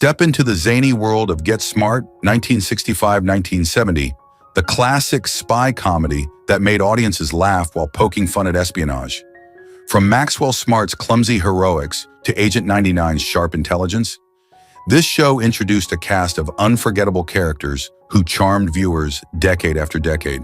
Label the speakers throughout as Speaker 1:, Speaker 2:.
Speaker 1: Step into the zany world of Get Smart, 1965-1970, the classic spy comedy that made audiences laugh while poking fun at espionage. From Maxwell Smart's clumsy heroics to Agent 99's sharp intelligence, this show introduced a cast of unforgettable characters who charmed viewers decade after decade.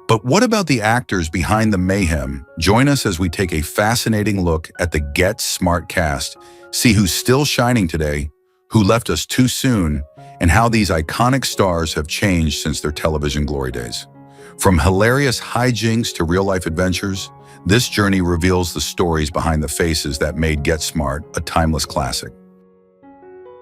Speaker 1: But what about the actors behind the mayhem? Join us as we take a fascinating look at the Get Smart cast, see who's still shining today, who left us too soon, and how these iconic stars have changed since their television glory days. From hilarious hijinks to real-life adventures, this journey reveals the stories behind the faces that made Get Smart a timeless classic.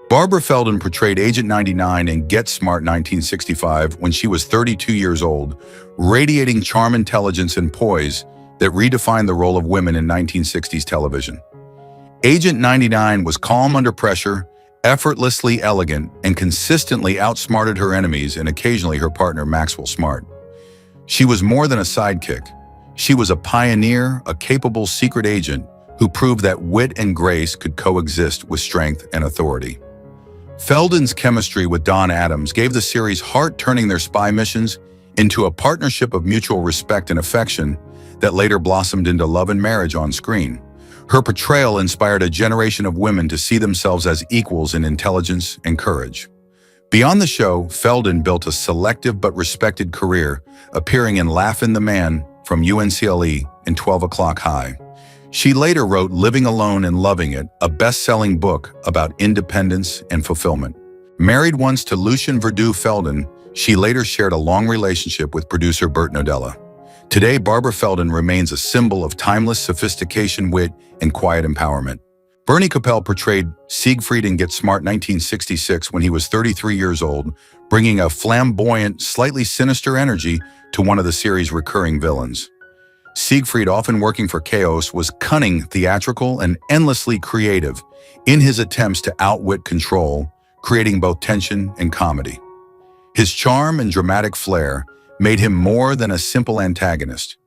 Speaker 1: Barbara Feldon portrayed Agent 99 in Get Smart 1965 when she was 32 years old, radiating charm, intelligence, and poise that redefined the role of women in 1960s television. Agent 99 was calm under pressure, effortlessly elegant, and consistently outsmarted her enemies and occasionally her partner Maxwell Smart. She was more than a sidekick. She was a pioneer, a capable secret agent who proved that wit and grace could coexist with strength and authority. Feldon's chemistry with Don Adams gave the series heart, turning their spy missions into a partnership of mutual respect and affection that later blossomed into love and marriage on screen. Her portrayal inspired a generation of women to see themselves as equals in intelligence and courage. Beyond the show, Feldon built a selective but respected career, appearing in Laugh-In the Man from UNCLE and 12 O'Clock High. She later wrote Living Alone and Loving It, a best-selling book about independence and fulfillment. Married once to Lucien Verdoux Feldon, she later shared a long relationship with producer Burt Nodella. Today, Barbara Feldon remains a symbol of timeless sophistication, wit, and quiet empowerment. Bernie Kopell portrayed Siegfried in Get Smart 1966 when he was 33 years old, bringing a flamboyant, slightly sinister energy to one of the series' recurring villains. Siegfried, often working for chaos, was cunning, theatrical, and endlessly creative in his attempts to outwit control, creating both tension and comedy. His charm and dramatic flair made him more than a simple antagonist.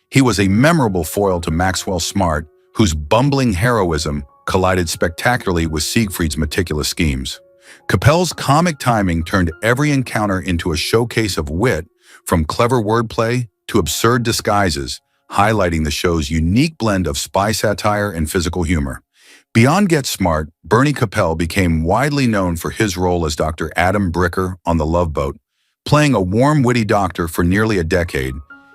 Speaker 1: He was a memorable foil to Maxwell Smart, whose bumbling heroism collided spectacularly with Siegfried's meticulous schemes. Kopell's comic timing turned every encounter into a showcase of wit, from clever wordplay to absurd disguises, highlighting the show's unique blend of spy satire and physical humor. Beyond Get Smart, Bernie Kopell became widely known for his role as Dr. Adam Bricker on The Love Boat, playing a warm, witty doctor for nearly a decade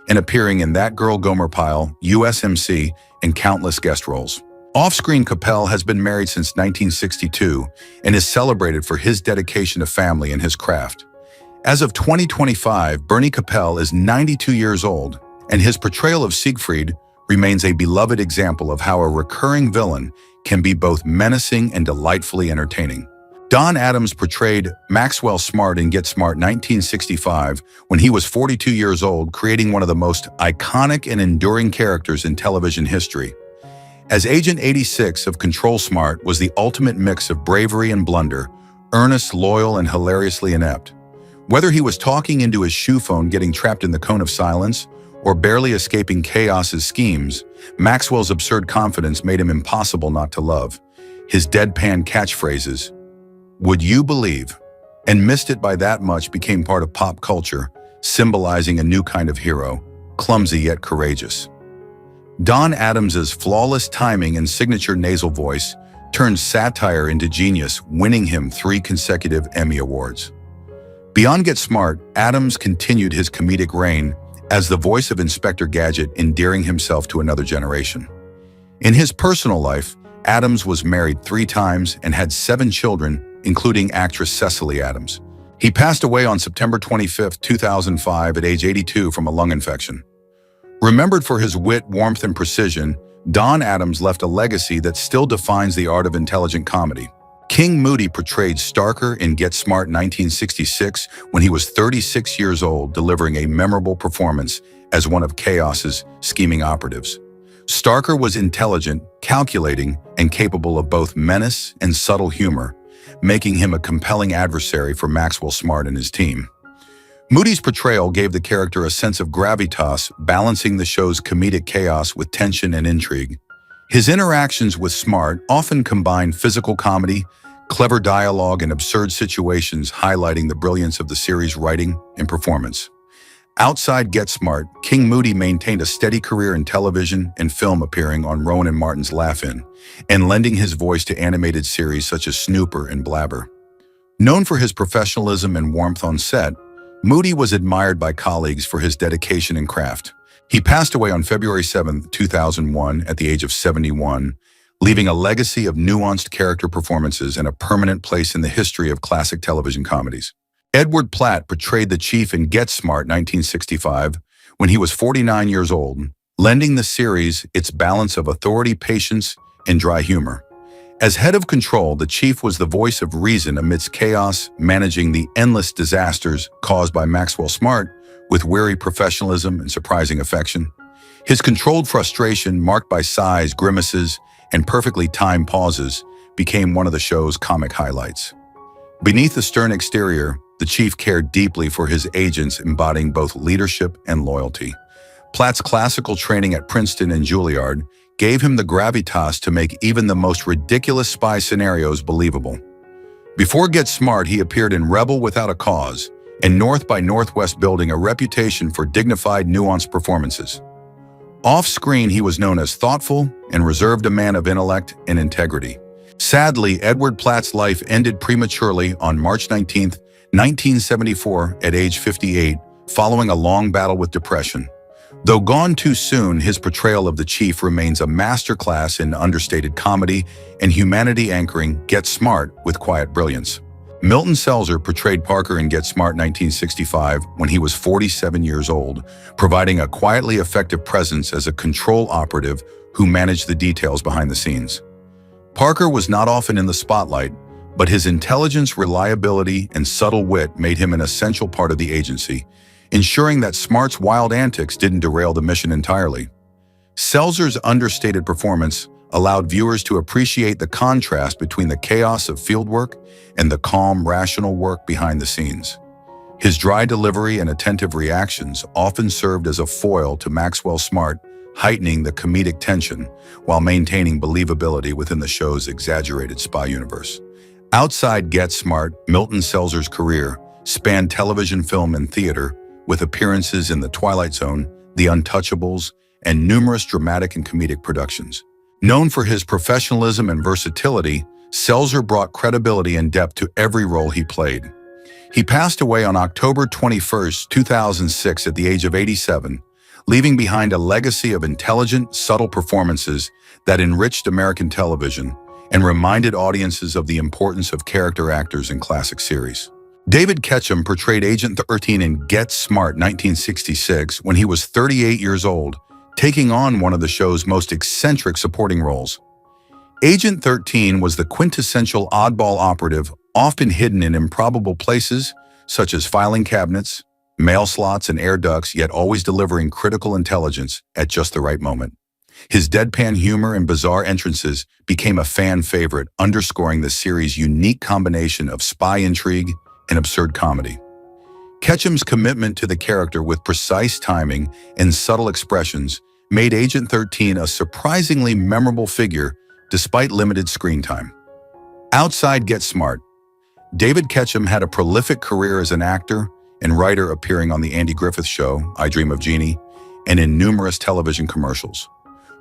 Speaker 1: and appearing in That Girl Gomer Pyle, USMC, and countless guest roles. Off-screen, Kopell has been married since 1962 and is celebrated for his dedication to family and his craft. As of 2025, Bernie Kopell is 92 years old, and his portrayal of Siegfried remains a beloved example of how a recurring villain can be both menacing and delightfully entertaining. Don Adams portrayed Maxwell Smart in Get Smart 1965 when he was 42 years old, creating one of the most iconic and enduring characters in television history. As Agent 86 of Control Smart was the ultimate mix of bravery and blunder, earnest, loyal, and hilariously inept. Whether he was talking into his shoe phone, getting trapped in the cone of silence, or barely escaping chaos's schemes, Maxwell's absurd confidence made him impossible not to love. His deadpan catchphrases, "Would you believe?" and "Missed it by that much" became part of pop culture, symbolizing a new kind of hero, clumsy yet courageous. Don Adams's flawless timing and signature nasal voice turned satire into genius, winning him 3 consecutive Emmy Awards. Beyond Get Smart, Adams continued his comedic reign as the voice of Inspector Gadget, endearing himself to another generation. In his personal life, Adams was married 3 times and had 7 children, including actress Cecily Adams. He passed away on September 25, 2005 at age 82 from a lung infection. Remembered for his wit, warmth, and precision, Don Adams left a legacy that still defines the art of intelligent comedy. King Moody portrayed Starker in Get Smart 1966 when he was 36 years old, delivering a memorable performance as one of Chaos's scheming operatives. Starker was intelligent, calculating, and capable of both menace and subtle humor, making him a compelling adversary for Maxwell Smart and his team. Moody's portrayal gave the character a sense of gravitas, balancing the show's comedic chaos with tension and intrigue. His interactions with Smart often combined physical comedy, clever dialogue and absurd situations highlighting the brilliance of the series' writing and performance. Outside Get Smart, King Moody maintained a steady career in television and film, appearing on Rowan and Martin's Laugh-In, and lending his voice to animated series such as Snooper and Blabber. Known for his professionalism and warmth on set, Moody was admired by colleagues for his dedication and craft. He passed away on February 7, 2001, at the age of 71, leaving a legacy of nuanced character performances and a permanent place in the history of classic television comedies. Edward Platt portrayed the Chief in Get Smart 1965 when he was 49 years old, lending the series its balance of authority, patience, and dry humor. As head of control, the Chief was the voice of reason amidst chaos, managing the endless disasters caused by Maxwell Smart with wary professionalism and surprising affection. His controlled frustration, marked by sighs, grimaces, and perfectly timed pauses, became one of the show's comic highlights. Beneath the stern exterior, the Chief cared deeply for his agents, embodying both leadership and loyalty. Platt's classical training at Princeton and Juilliard gave him the gravitas to make even the most ridiculous spy scenarios believable. Before Get Smart, he appeared in Rebel Without a Cause and North by Northwest, building a reputation for dignified, nuanced performances. Off-screen, he was known as thoughtful and reserved, a man of intellect and integrity. Sadly, Edward Platt's life ended prematurely on March 19, 1974, at age 58, following a long battle with depression. Though gone too soon, his portrayal of the Chief remains a masterclass in understated comedy and humanity, anchoring Get Smart with quiet brilliance. Milton Selzer portrayed Parker in Get Smart 1965 when he was 47 years old, providing a quietly effective presence as a control operative who managed the details behind the scenes. Parker was not often in the spotlight, but his intelligence, reliability, and subtle wit made him an essential part of the agency, ensuring that Smart's wild antics didn't derail the mission entirely. Selzer's understated performance allowed viewers to appreciate the contrast between the chaos of fieldwork and the calm, rational work behind the scenes. His dry delivery and attentive reactions often served as a foil to Maxwell Smart, heightening the comedic tension while maintaining believability within the show's exaggerated spy universe. Outside Get Smart, Milton Selzer's career spanned television, film, and theater, with appearances in The Twilight Zone, The Untouchables, and numerous dramatic and comedic productions. Known for his professionalism and versatility, Selzer brought credibility and depth to every role he played. He passed away on October 21, 2006, at the age of 87, leaving behind a legacy of intelligent, subtle performances that enriched American television and reminded audiences of the importance of character actors in classic series. David Ketchum portrayed Agent 13 in Get Smart 1966 when he was 38 years old, taking on one of the show's most eccentric supporting roles. Agent 13 was the quintessential oddball operative, often hidden in improbable places such as filing cabinets, mail slots, and air ducts, yet always delivering critical intelligence at just the right moment. His deadpan humor and bizarre entrances became a fan favorite, underscoring the series' unique combination of spy intrigue and absurd comedy. Ketchum's commitment to the character, with precise timing and subtle expressions, made Agent 13 a surprisingly memorable figure despite limited screen time. Outside Get Smart, David Ketchum had a prolific career as an actor and writer, appearing on The Andy Griffith Show, I Dream of Jeannie, and in numerous television commercials.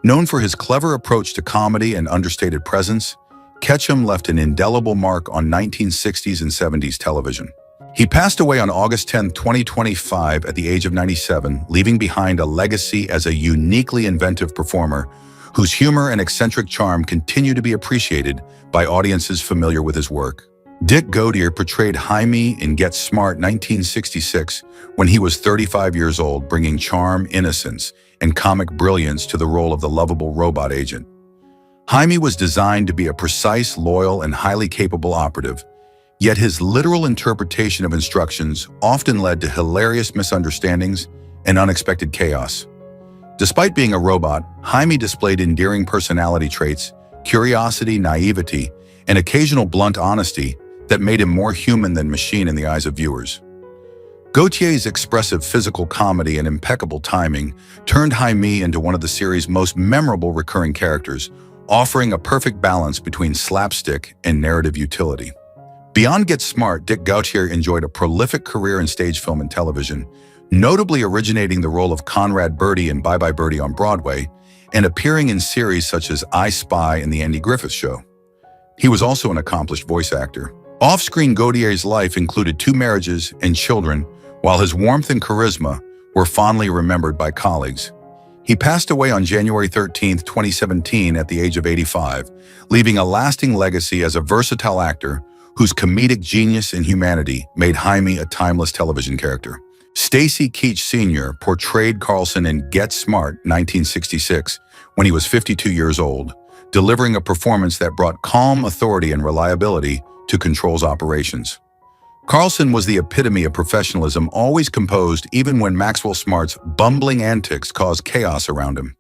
Speaker 1: Known for his clever approach to comedy and understated presence, Ketchum left an indelible mark on 1960s and 70s television. He passed away on August 10, 2025, at the age of 97, leaving behind a legacy as a uniquely inventive performer whose humor and eccentric charm continue to be appreciated by audiences familiar with his work. Dick Gautier portrayed Jaime in Get Smart 1966 when he was 35 years old, bringing charm, innocence, and comic brilliance to the role of the lovable robot agent. Jaime was designed to be a precise, loyal, and highly capable operative, yet his literal interpretation of instructions often led to hilarious misunderstandings and unexpected chaos. Despite being a robot, Jaime displayed endearing personality traits, curiosity, naivety, and occasional blunt honesty that made him more human than machine in the eyes of viewers. Gautier's expressive physical comedy and impeccable timing turned Jaime into one of the series' most memorable recurring characters, offering a perfect balance between slapstick and narrative utility. Beyond Get Smart, Dick Gautier enjoyed a prolific career in stage, film, and television, notably originating the role of Conrad Birdie in Bye Bye Birdie on Broadway and appearing in series such as I Spy and The Andy Griffith Show. He was also an accomplished voice actor. Off-screen, Gautier's life included 2 marriages and children, while his warmth and charisma were fondly remembered by colleagues. He passed away on January 13, 2017 at the age of 85, leaving a lasting legacy as a versatile actor whose comedic genius and humanity made Jaime a timeless television character. Stacy Keach Sr. portrayed Carson in Get Smart 1966 when he was 52 years old, delivering a performance that brought calm authority and reliability to Control's operations. Carson was the epitome of professionalism, always composed even when Maxwell Smart's bumbling antics caused chaos around him.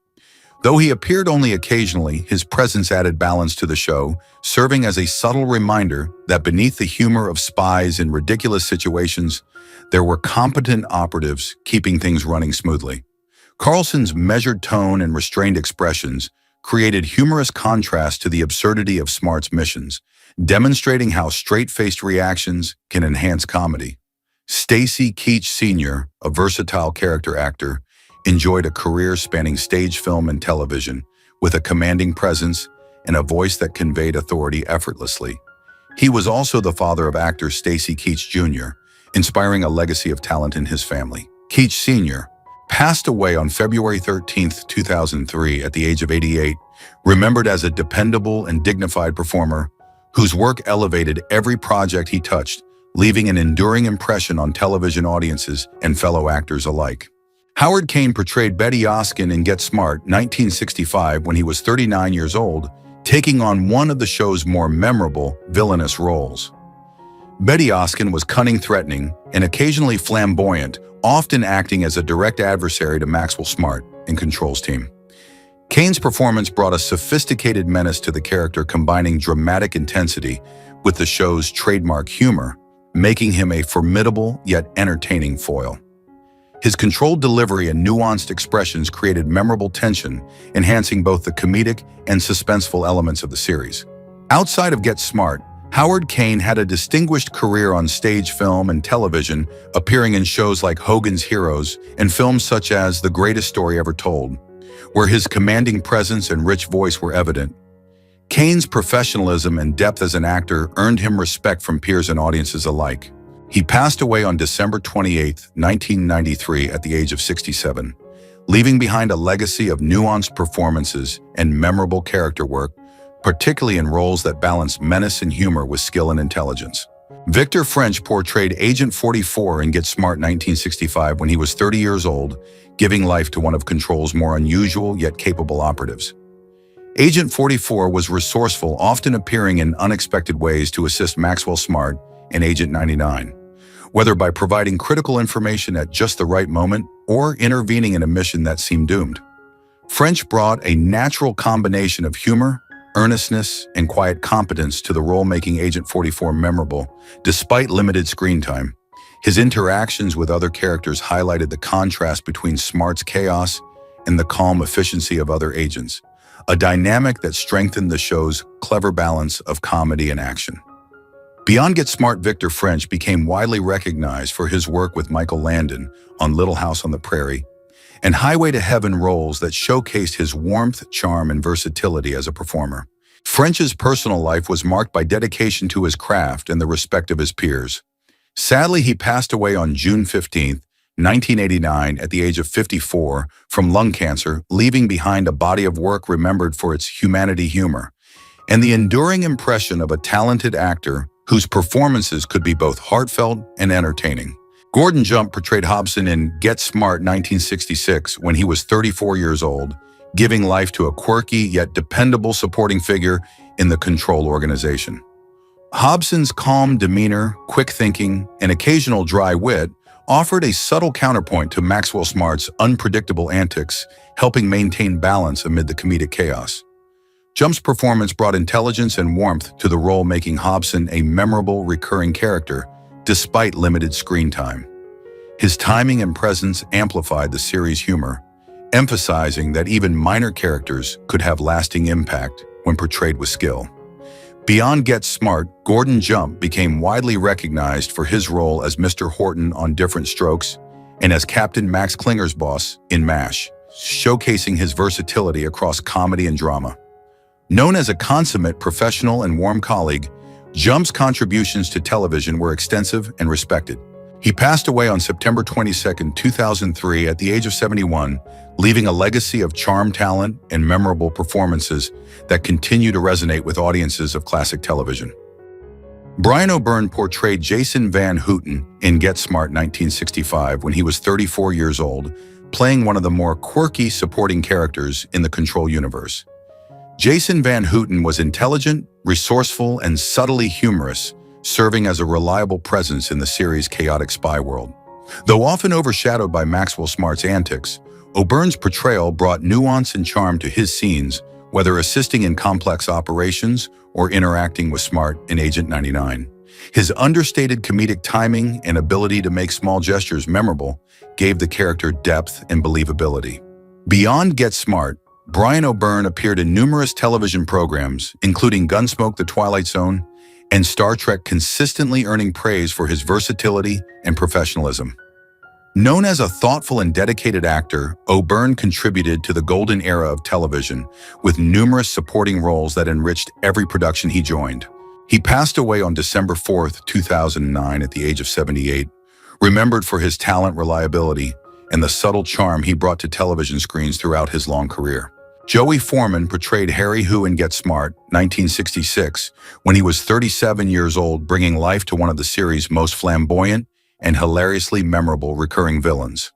Speaker 1: Though he appeared only occasionally, his presence added balance to the show, serving as a subtle reminder that beneath the humor of spies in ridiculous situations, there were competent operatives keeping things running smoothly. Carlson's measured tone and restrained expressions created humorous contrast to the absurdity of Smart's missions, demonstrating how straight-faced reactions can enhance comedy. Stacy Keach Sr., a versatile character actor, enjoyed a career spanning stage, film, and television, with a commanding presence and a voice that conveyed authority effortlessly. He was also the father of actor Stacy Keach Jr., inspiring a legacy of talent in his family. Keach Sr. passed away on February 13, 2003 at the age of 88, remembered as a dependable and dignified performer whose work elevated every project he touched, leaving an enduring impression on television audiences and fellow actors alike. Howard Caine portrayed Betty Oskin in Get Smart 1965 when he was 39 years old, taking on one of the show's more memorable villainous roles. Betty Oskin was cunning, threatening, and occasionally flamboyant, often acting as a direct adversary to Maxwell Smart and Control's team. Caine's performance brought a sophisticated menace to the character, combining dramatic intensity with the show's trademark humor, making him a formidable yet entertaining foil. His controlled delivery and nuanced expressions created memorable tension, enhancing both the comedic and suspenseful elements of the series. Outside of Get Smart, Howard Caine had a distinguished career on stage, film, and television, appearing in shows like Hogan's Heroes and films such as The Greatest Story Ever Told, where his commanding presence and rich voice were evident. Caine's professionalism and depth as an actor earned him respect from peers and audiences alike. He passed away on December 28, 1993 at the age of 67, leaving behind a legacy of nuanced performances and memorable character work, particularly in roles that balanced menace and humor with skill and intelligence. Victor French portrayed Agent 44 in Get Smart 1965 when he was 30 years old, giving life to one of Control's more unusual yet capable operatives. Agent 44 was resourceful, often appearing in unexpected ways to assist Maxwell Smart and Agent 99, whether by providing critical information at just the right moment or intervening in a mission that seemed doomed. French brought a natural combination of humor, earnestness, and quiet competence to the role, making Agent 44 memorable despite limited screen time. His interactions with other characters highlighted the contrast between Smart's chaos and the calm efficiency of other agents, a dynamic that strengthened the show's clever balance of comedy and action. Beyond Get Smart, Victor French became widely recognized for his work with Michael Landon on Little House on the Prairie and Highway to Heaven, roles that showcased his warmth, charm, and versatility as a performer. French's personal life was marked by dedication to his craft and the respect of his peers. Sadly, he passed away on June 15, 1989, at the age of 54 from lung cancer, leaving behind a body of work remembered for its humanity, humor, and the enduring impression of a talented actor whose performances could be both heartfelt and entertaining. Gordon Jump portrayed Hobson in Get Smart 1966 when he was 34 years old, giving life to a quirky yet dependable supporting figure in the Control organization. Hobson's calm demeanor, quick thinking, and occasional dry wit offered a subtle counterpoint to Maxwell Smart's unpredictable antics, helping maintain balance amid the comedic chaos. Jump's performance brought intelligence and warmth to the role, making Hobson a memorable recurring character despite limited screen time. His timing and presence amplified the series' humor, emphasizing that even minor characters could have lasting impact when portrayed with skill. Beyond Get Smart, Gordon Jump became widely recognized for his role as Mr. Horton on Different Strokes and as Captain Max Klinger's boss in MASH, showcasing his versatility across comedy and drama. Known as a consummate professional and warm colleague, Jump's contributions to television were extensive and respected. He passed away on September 22, 2003 at the age of 71, leaving a legacy of charm, talent, and memorable performances that continue to resonate with audiences of classic television. Brian O'Byrne portrayed Jason Van Houten in Get Smart 1965 when he was 34 years old, playing one of the more quirky supporting characters in the Control universe. Jason Van Houten was intelligent, resourceful, and subtly humorous, serving as a reliable presence in the series' chaotic spy world. Though often overshadowed by Maxwell Smart's antics, O'Byrne's portrayal brought nuance and charm to his scenes, whether assisting in complex operations or interacting with Smart in Agent 99. His understated comedic timing and ability to make small gestures memorable gave the character depth and believability. Beyond Get Smart, Brian O'Byrne appeared in numerous television programs, including Gunsmoke: The Twilight Zone and Star Trek, consistently earning praise for his versatility and professionalism. Known as a thoughtful and dedicated actor, O'Byrne contributed to the golden era of television with numerous supporting roles that enriched every production he joined. He passed away on December 4, 2009 at the age of 78, remembered for his talent, reliability, and the subtle charm he brought to television screens throughout his long career. Joey Forman portrayed Harry Hu in Get Smart 1966 when he was 37 years old, bringing life to one of the series' most flamboyant and hilariously memorable recurring villains.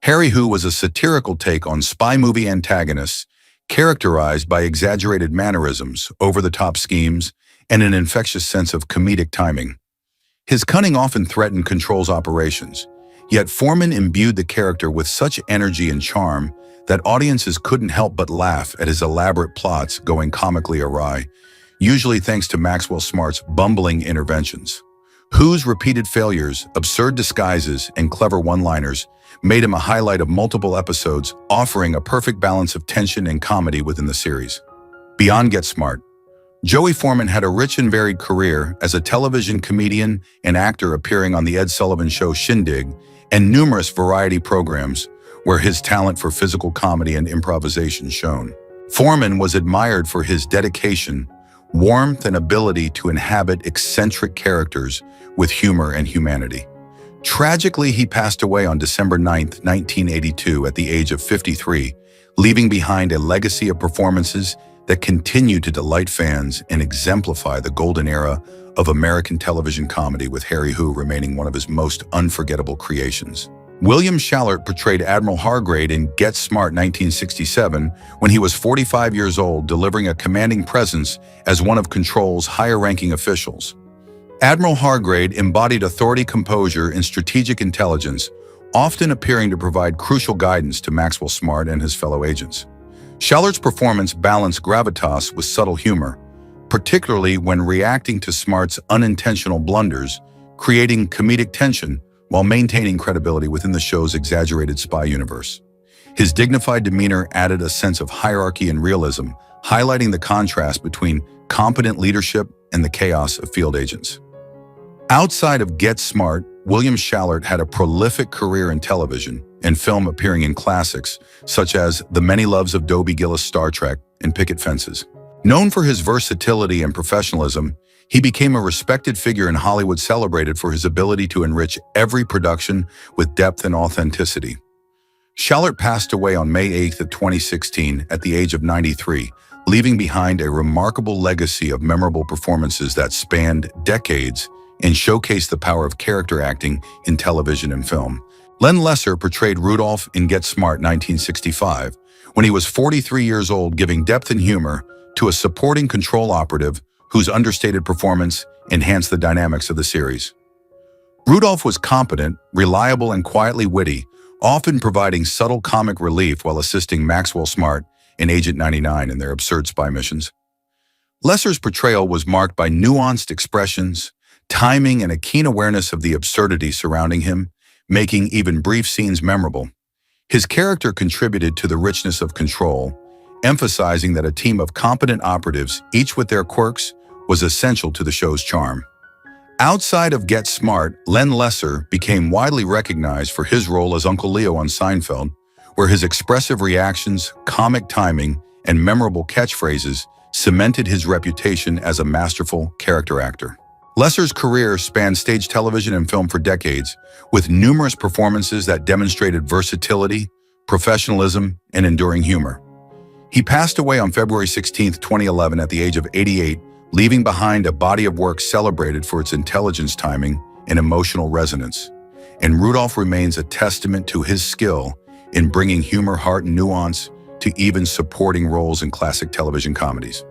Speaker 1: Harry Hu was a satirical take on spy movie antagonists, characterized by exaggerated mannerisms, over-the-top schemes, and an infectious sense of comedic timing. His cunning often threatened Control's operations, yet Forman imbued the character with such energy and charm that audiences couldn't help but laugh at his elaborate plots going comically awry, usually thanks to Maxwell Smart's bumbling interventions. Hu's repeated failures, absurd disguises, and clever one-liners made him a highlight of multiple episodes, offering a perfect balance of tension and comedy within the series. Beyond Get Smart, Joey Forman had a rich and varied career as a television comedian and actor, appearing on The Ed Sullivan Show, Shindig, and numerous variety programs where his talent for physical comedy and improvisation shone. Forman was admired for his dedication, warmth, and ability to inhabit eccentric characters with humor and humanity. Tragically, he passed away on December 9, 1982 at the age of 53, leaving behind a legacy of performances that continue to delight fans and exemplify the golden era of American television comedy, with Harry Hu remaining one of his most unforgettable creations. William Schallert portrayed Admiral Hargrade in Get Smart 1967 when he was 45 years old, delivering a commanding presence as one of Control's higher-ranking officials. Admiral Hargrade embodied authority, composure, and strategic intelligence, often appearing to provide crucial guidance to Maxwell Smart and his fellow agents. Schallert's performance balanced gravitas with subtle humor, particularly when reacting to Smart's unintentional blunders, creating comedic tension while maintaining credibility within the show's exaggerated spy universe. His dignified demeanor added a sense of hierarchy and realism, highlighting the contrast between competent leadership and the chaos of field agents. Outside of Get Smart, William Schallert had a prolific career in television and film, appearing in classics such as The Many Loves of Dobie Gillis, Star Trek, and Picket Fences. Known for his versatility and professionalism, he became a respected figure in Hollywood, celebrated for his ability to enrich every production with depth and authenticity. Schallert passed away on May 8, 2016 at the age of 93, leaving behind a remarkable legacy of memorable performances that spanned decades and showcased the power of character acting in television and film. Len Lesser portrayed Rudolph in Get Smart 1965 when he was 43 years old, giving depth and humor to a supporting Control operative whose understated performance enhanced the dynamics of the series. Rudolph was competent, reliable, and quietly witty, often providing subtle comic relief while assisting Maxwell Smart and Agent 99 in their absurd spy missions. Lesser's portrayal was marked by nuanced expressions, timing, and a keen awareness of the absurdity surrounding him, making even brief scenes memorable. His character contributed to the richness of Control, emphasizing that a team of competent operatives, each with their quirks, was essential to the show's charm. Outside of Get Smart, Len Lesser became widely recognized for his role as Uncle Leo on Seinfeld, where his expressive reactions, comic timing, and memorable catchphrases cemented his reputation as a masterful character actor. Lesser's career spanned stage television and film for decades, with numerous performances that demonstrated versatility, professionalism, and enduring humor. He passed away on February 16, 2011 at the age of 88, leaving behind a body of work celebrated for its intelligence timing and emotional resonance. And Rudolph remains a testament to his skill in bringing humor, heart, and nuance to even supporting roles in classic television comedies.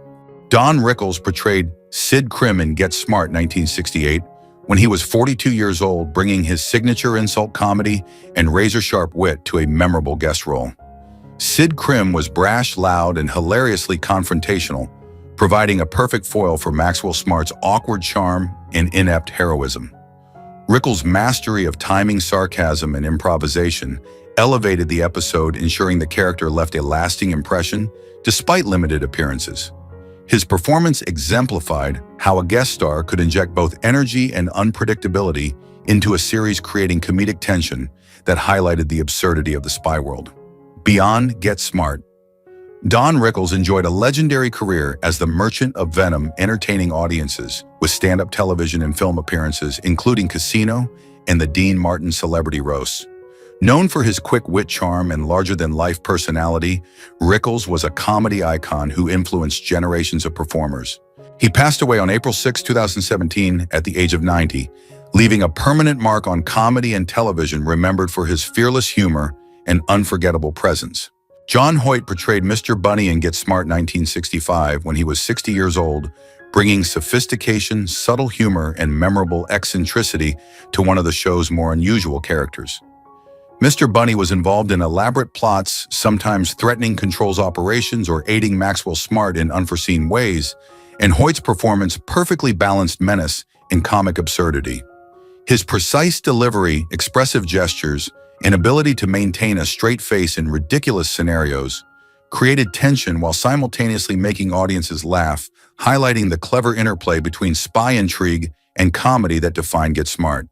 Speaker 1: Don Rickles portrayed Sid Krim in Get Smart 1968 when he was 42 years old, bringing his signature insult comedy and razor-sharp wit to a memorable guest role. Sid Krim was brash, loud, and hilariously confrontational, providing a perfect foil for Maxwell Smart's awkward charm and inept heroism. Rickles' mastery of timing, sarcasm, and improvisation elevated the episode, ensuring the character left a lasting impression despite limited appearances. His performance exemplified how a guest star could inject both energy and unpredictability into a series, creating comedic tension that highlighted the absurdity of the spy world. Beyond Get Smart, Don Rickles enjoyed a legendary career as the Merchant of Venom, entertaining audiences with stand-up television and film appearances, including Casino and the Dean Martin Celebrity Roasts. Known for his quick wit, charm, and larger-than-life personality, Rickles was a comedy icon who influenced generations of performers. He passed away on April 6, 2017, at the age of 90, leaving a permanent mark on comedy and television, remembered for his fearless humor and unforgettable presence. John Hoyt portrayed Mr. Bunny in Get Smart 1965 when he was 60 years old, bringing sophistication, subtle humor, and memorable eccentricity to one of the show's more unusual characters. Mr. Bunny was involved in elaborate plots, sometimes threatening Control's operations or aiding Maxwell Smart in unforeseen ways, and Hoyt's performance perfectly balanced menace and comic absurdity. His precise delivery, expressive gestures, and ability to maintain a straight face in ridiculous scenarios created tension while simultaneously making audiences laugh, highlighting the clever interplay between spy intrigue and comedy that defined Get Smart.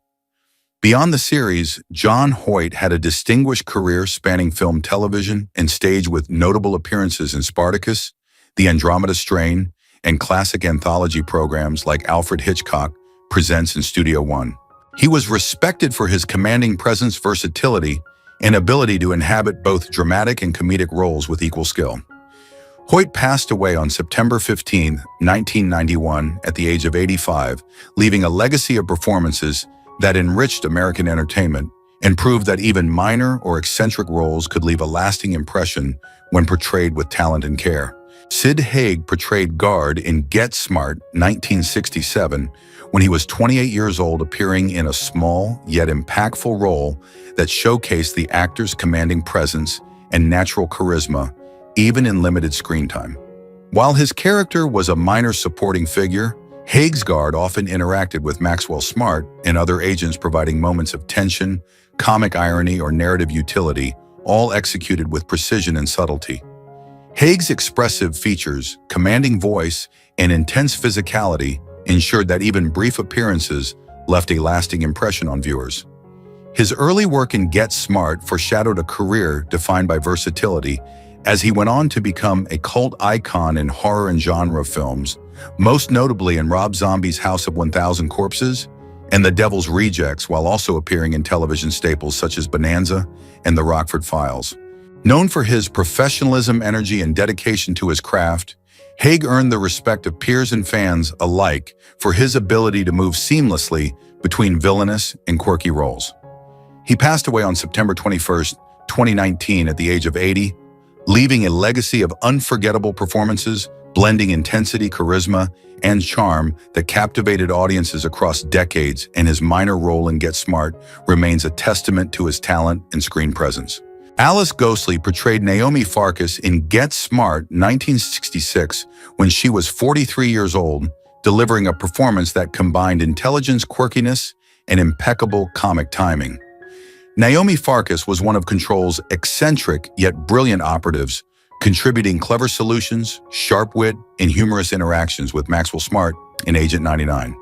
Speaker 1: Beyond the series, John Hoyt had a distinguished career spanning film, television, and stage, with notable appearances in Spartacus, The Andromeda Strain, and classic anthology programs like Alfred Hitchcock Presents and Studio One. He was respected for his commanding presence, versatility, and ability to inhabit both dramatic and comedic roles with equal skill. Hoyt passed away on September 15, 1991, at the age of 85, leaving a legacy of performances that enriched American entertainment and proved that even minor or eccentric roles could leave a lasting impression when portrayed with talent and care. Sid Haig portrayed Guard in Get Smart 1967 when he was 28 years old, appearing in a small yet impactful role that showcased the actor's commanding presence and natural charisma, even in limited screen time. While his character was a minor supporting figure, Haig's Guard often interacted with Maxwell Smart and other agents, providing moments of tension, comic irony, or narrative utility, all executed with precision and subtlety. Haig's expressive features, commanding voice, and intense physicality ensured that even brief appearances left a lasting impression on viewers. His early work in Get Smart foreshadowed a career defined by versatility, as he went on to become a cult icon in horror and genre films, most notably in Rob Zombie's House of 1,000 Corpses and The Devil's Rejects, while also appearing in television staples such as Bonanza and The Rockford Files. Known for his professionalism, energy, and dedication to his craft, Haig earned the respect of peers and fans alike for his ability to move seamlessly between villainous and quirky roles. He passed away on September 21, 2019, at the age of 80, leaving a legacy of unforgettable performances, blending intensity, charisma, and charm that captivated audiences across decades, and his minor role in Get Smart remains a testament to his talent and screen presence. Alice Ghostley portrayed Naomi Farkas in Get Smart 1966 when she was 43 years old, delivering a performance that combined intelligence, quirkiness, and impeccable comic timing. Naomi Farkas was one of Control's eccentric yet brilliant operatives, contributing clever solutions, sharp wit, and humorous interactions with Maxwell Smart in Agent 99.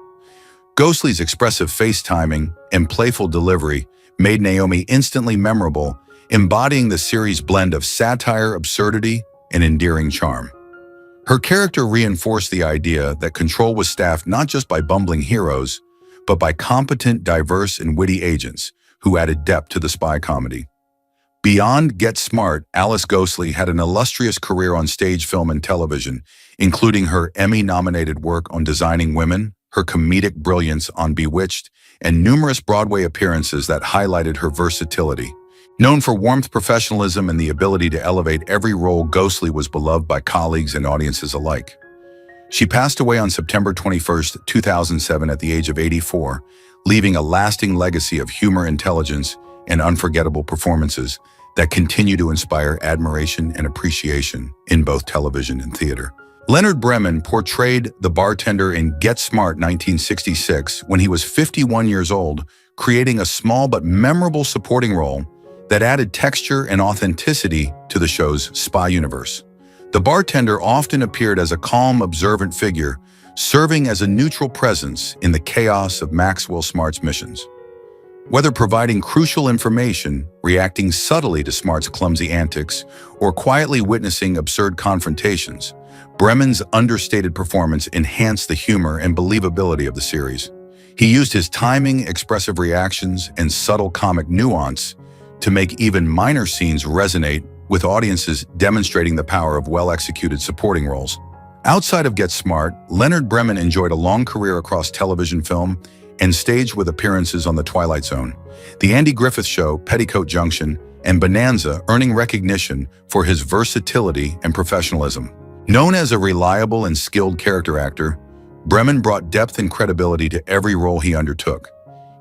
Speaker 1: Ghostley's expressive face timing and playful delivery made Naomi instantly memorable, embodying the series' blend of satire, absurdity, and endearing charm. Her character reinforced the idea that Control was staffed not just by bumbling heroes, but by competent, diverse, and witty agents who added depth to the spy comedy. Beyond Get Smart, Alice Ghostley had an illustrious career on stage, film, and television, including her Emmy-nominated work on Designing Women, her comedic brilliance on Bewitched, and numerous Broadway appearances that highlighted her versatility. Known for warmth, professionalism, and the ability to elevate every role, Ghostley was beloved by colleagues and audiences alike. She passed away on September 21, 2007 at the age of 84, leaving a lasting legacy of humor, intelligence, and unforgettable performances that continue to inspire admiration and appreciation in both television and theater. Leonard Bremen portrayed the bartender in Get Smart 1966 when he was 51 years old, creating a small but memorable supporting role that added texture and authenticity to the show's spy universe. The bartender often appeared as a calm, observant figure, serving as a neutral presence in the chaos of Maxwell Smart's missions. Whether providing crucial information, reacting subtly to Smart's clumsy antics, or quietly witnessing absurd confrontations, Bremen's understated performance enhanced the humor and believability of the series. He used his timing, expressive reactions, and subtle comic nuance to make even minor scenes resonate with audiences, demonstrating the power of well-executed supporting roles. Outside of Get Smart, Leonard Bremen enjoyed a long career across television, film, and stage with appearances on The Twilight Zone, The Andy Griffith Show, Petticoat Junction, and Bonanza, earning recognition for his versatility and professionalism. Known as a reliable and skilled character actor, Bremen brought depth and credibility to every role he undertook.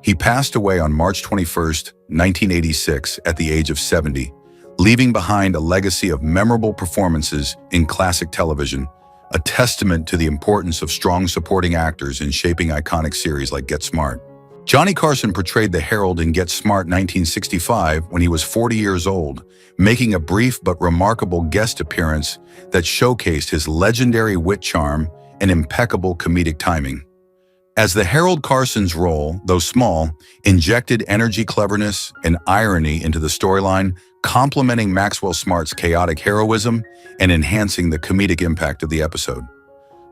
Speaker 1: He passed away on March 21, 1986, at the age of 70, leaving behind a legacy of memorable performances in classic television, a testament to the importance of strong supporting actors in shaping iconic series like Get Smart. Johnny Carson portrayed the Herald in Get Smart 1965 when he was 40 years old, making a brief but remarkable guest appearance that showcased his legendary wit, charm, and impeccable comedic timing. As the Herald, Carson's role, though small, injected energy, cleverness, and irony into the storyline, complementing Maxwell Smart's chaotic heroism and enhancing the comedic impact of the episode.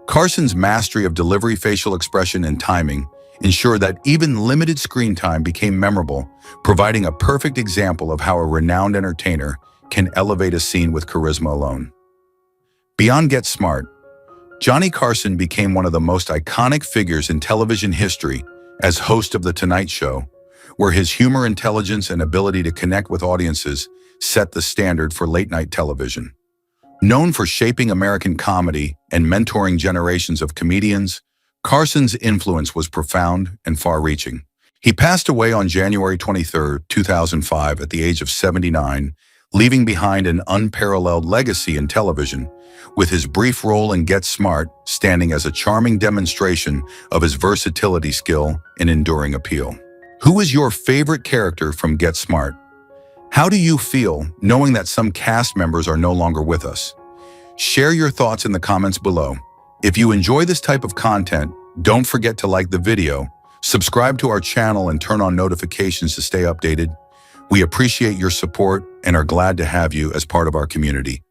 Speaker 1: Carson's mastery of delivery, facial expression, and timing ensured that even limited screen time became memorable, providing a perfect example of how a renowned entertainer can elevate a scene with charisma alone. Beyond Get Smart, Johnny Carson became one of the most iconic figures in television history as host of The Tonight Show, where his humor, intelligence, and ability to connect with audiences set the standard for late-night television. Known for shaping American comedy and mentoring generations of comedians, Carson's influence was profound and far-reaching. He passed away on January 23, 2005, at the age of 79, leaving behind an unparalleled legacy in television, with his brief role in Get Smart standing as a charming demonstration of his versatility, skill, and enduring appeal. Who is your favorite character from Get Smart? How do you feel knowing that some cast members are no longer with us? Share your thoughts in the comments below. If you enjoy this type of content, don't forget to like the video, subscribe to our channel, and turn on notifications to stay updated. We appreciate your support and are glad to have you as part of our community.